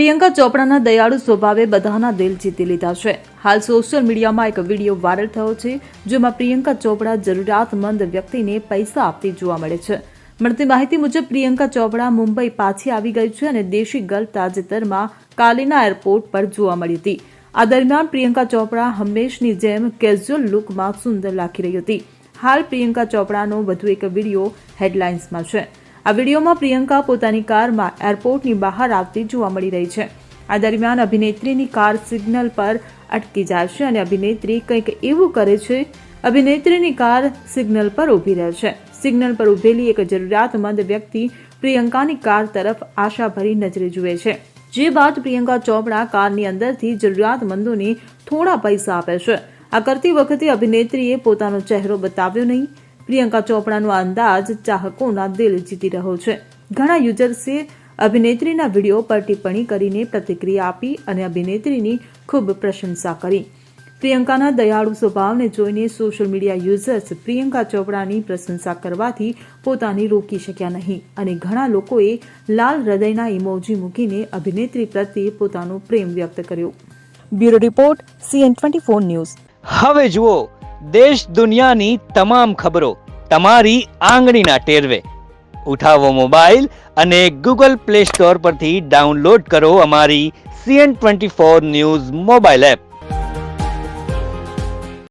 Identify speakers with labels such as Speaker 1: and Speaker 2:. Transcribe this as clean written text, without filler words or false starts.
Speaker 1: પ્રિયંકા ચોપડાના દયાળુ સ્વભાવે બધાના દિલ જીતી લીધા છે। હાલ સોશિયલ મીડિયામાં એક વિડીયો વાયરલ થયો છે, જેમાં પ્રિયંકા ચોપડા જરૂરિયાતમંદ વ્યક્તિને પૈસા આપતી જોવા મળે છે। મળતી માહિતી મુજબ પ્રિયંકા ચોપડા મુંબઈ પાછી આવી ગઈ છે અને દેશી ગર્લ તાજેતરમાં કાલીના એરપોર્ટ પર જોવા મળી હતી। આ દરમિયાન પ્રિયંકા ચોપડા હંમેશની જેમ કેઝ્યુઅલ લુકમાં સુંદર લાગી રહી હતી। હાલ પ્રિયંકા ચોપડાનો વધુ એક વિડીયો હેડલાઇન્સમાં છે। આ વિડીયોમાં પ્રિયંકા પોતાની કારમાં એરપોર્ટની બહાર આવતી જોવા મળી રહી છે। આ દરમિયાન અભિનેત્રીની કાર સિગ્નલ પર અટકી જાય છે અને અભિનેત્રી કંઈક એવું કરે છે। અભિનેત્રીની કાર સિગ્નલ પર ઊભી રહે છે। સિગ્નલ પર ઊભેલી એક જરૂરિયાતમંદ વ્યક્તિ પ્રિયંકાની કાર તરફ આશાભરી નજરે જુએ છે, જે બાદ પ્રિયંકા ચોપડા કારની અંદરથી જરૂરિયાતમંદોને થોડા પૈસા આપે છે। આ કરતી વખતે અભિનેત્રીએ પોતાનો ચહેરો બતાવ્યો નહીં। પ્રિયંકા ચોપડાનો અંદાજ ચાહકોના દિલ જીતી રહ્યો છે। ઘણા યુઝર્સે અભિનેત્રીના વિડીયો પર ટિપ્પણી કરીને પ્રતિક્રિયા આપી અને અભિનેત્રીની ખૂબ પ્રશંસા કરી। પ્રિયંકાના દયાળુ સ્વભાવને જોઈને સોશિયલ મીડિયા યુઝર્સ પ્રિયંકા ચોપડાની પ્રશંસા કરવાથી પોતાને રોકી શક્યા નહીં અને ઘણા લોકોએ લાલ હૃદયના ઇમોજી મૂકીને અભિનેત્રી પ્રત્યે પોતાનો પ્રેમ વ્યક્ત કર્યો। Bureau report CN24 news.
Speaker 2: હવે જુઓ દેશ દુનિયાની તમામ ખબરો તમારી આંગળીના ટેરવે। ઉઠાવો મોબાઈલ અને Google Play Store પરથી ડાઉનલોડ કરો અમારી CN24 ન્યૂઝ મોબાઈલ એપ।